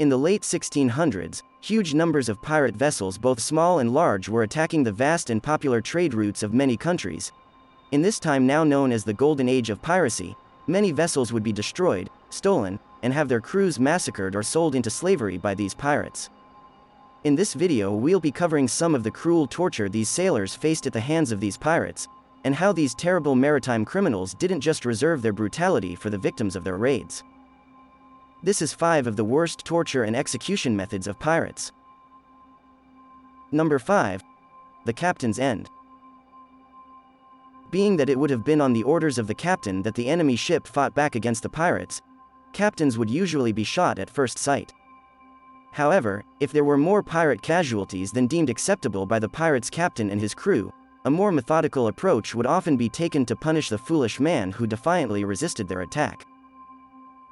In the late 1600s, huge numbers of pirate vessels, both small and large, were attacking the vast and popular trade routes of many countries. In this time now known as the Golden Age of piracy, many vessels would be destroyed, stolen, and have their crews massacred or sold into slavery by these pirates. In this video we'll be covering some of the cruel torture these sailors faced at the hands of these pirates, and how these terrible maritime criminals didn't just reserve their brutality for the victims of their raids. This is 5 of the worst torture and execution methods of pirates. Number 5. The captain's end. Being that it would have been on the orders of the captain that the enemy ship fought back against the pirates, captains would usually be shot at first sight. However, if there were more pirate casualties than deemed acceptable by the pirate's captain and his crew, a more methodical approach would often be taken to punish the foolish man who defiantly resisted their attack.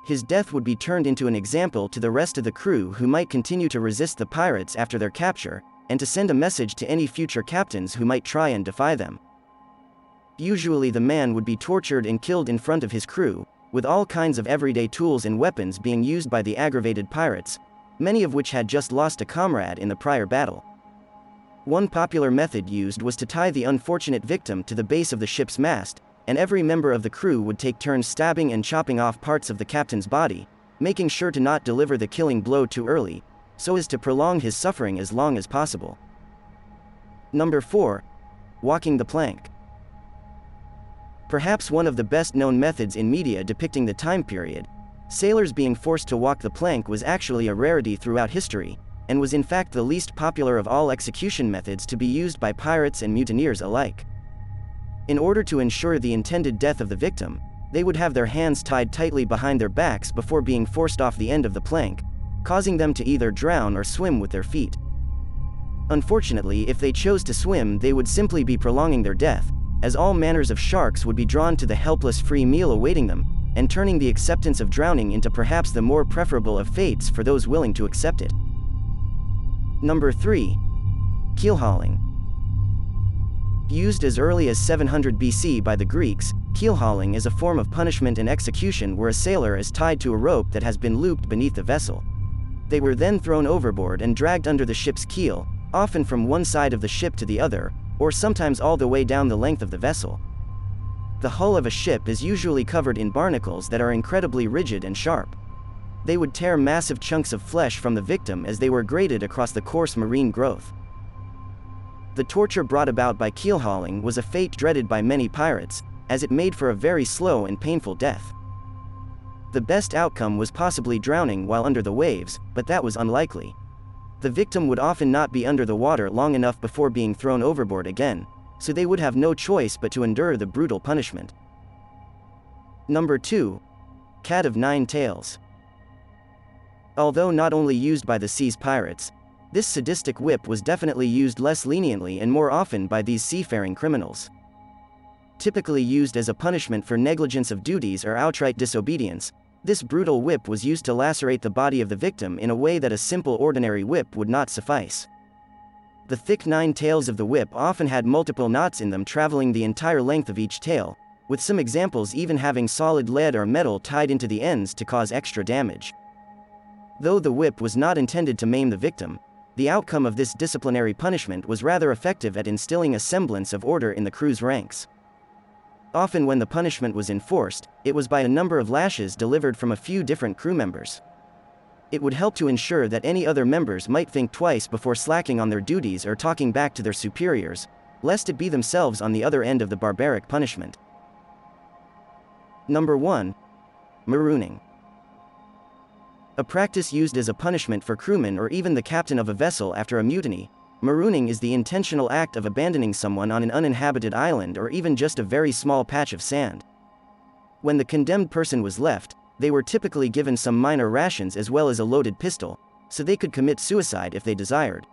His death would be turned into an example to the rest of the crew who might continue to resist the pirates after their capture, and to send a message to any future captains who might try and defy them. Usually the man would be tortured and killed in front of his crew, with all kinds of everyday tools and weapons being used by the aggravated pirates, many of which had just lost a comrade in the prior battle. One popular method used was to tie the unfortunate victim to the base of the ship's mast, and every member of the crew would take turns stabbing and chopping off parts of the captain's body, making sure to not deliver the killing blow too early, so as to prolong his suffering as long as possible. Number 4. Walking the plank. Perhaps one of the best-known methods in media depicting the time period, sailors being forced to walk the plank was actually a rarity throughout history, and was in fact the least popular of all execution methods to be used by pirates and mutineers alike. In order to ensure the intended death of the victim, they would have their hands tied tightly behind their backs before being forced off the end of the plank, causing them to either drown or swim with their feet. Unfortunately, if they chose to swim, they would simply be prolonging their death, as all manners of sharks would be drawn to the helpless free meal awaiting them, and turning the acceptance of drowning into perhaps the more preferable of fates for those willing to accept it. Number 3. Keel hauling. Used as early as 700 BC by the Greeks, keel hauling is a form of punishment and execution where a sailor is tied to a rope that has been looped beneath the vessel. They were then thrown overboard and dragged under the ship's keel, often from one side of the ship to the other, or sometimes all the way down the length of the vessel. The hull of a ship is usually covered in barnacles that are incredibly rigid and sharp. They would tear massive chunks of flesh from the victim as they were grated across the coarse marine growth. The torture brought about by keel hauling was a fate dreaded by many pirates, as it made for a very slow and painful death. The best outcome was possibly drowning while under the waves, but that was unlikely. The victim would often not be under the water long enough before being thrown overboard again, so they would have no choice but to endure the brutal punishment. Number 2. Cat of Nine Tails. Although not only used by the sea's pirates, this sadistic whip was definitely used less leniently and more often by these seafaring criminals. Typically used as a punishment for negligence of duties or outright disobedience, this brutal whip was used to lacerate the body of the victim in a way that a simple ordinary whip would not suffice. The thick 9 tails of the whip often had multiple knots in them traveling the entire length of each tail, with some examples even having solid lead or metal tied into the ends to cause extra damage. Though the whip was not intended to maim the victim, the outcome of this disciplinary punishment was rather effective at instilling a semblance of order in the crew's ranks. Often when the punishment was enforced, it was by a number of lashes delivered from a few different crew members. It would help to ensure that any other members might think twice before slacking on their duties or talking back to their superiors, lest it be themselves on the other end of the barbaric punishment. Number 1. Marooning. A practice used as a punishment for crewmen or even the captain of a vessel after a mutiny. Marooning is the intentional act of abandoning someone on an uninhabited island or even just a very small patch of sand. When the condemned person was left, they were typically given some minor rations as well as a loaded pistol, so they could commit suicide if they desired.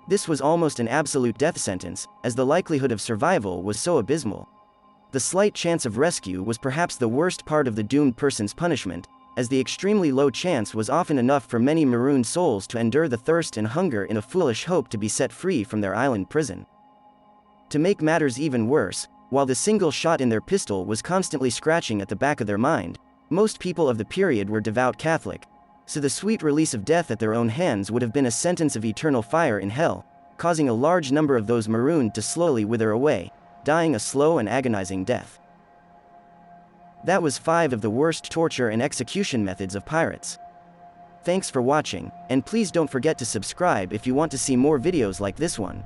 This was almost an absolute death sentence, as the likelihood of survival was so abysmal. The slight chance of rescue was perhaps the worst part of the doomed person's punishment, as the extremely low chance was often enough for many marooned souls to endure the thirst and hunger in a foolish hope to be set free from their island prison. To make matters even worse, while the single shot in their pistol was constantly scratching at the back of their mind, most people of the period were devout Catholic, so the sweet release of death at their own hands would have been a sentence of eternal fire in hell, causing a large number of those marooned to slowly wither away, dying a slow and agonizing death. That was 5 of the worst torture and execution methods of pirates. Thanks for watching, and please don't forget to subscribe if you want to see more videos like this one.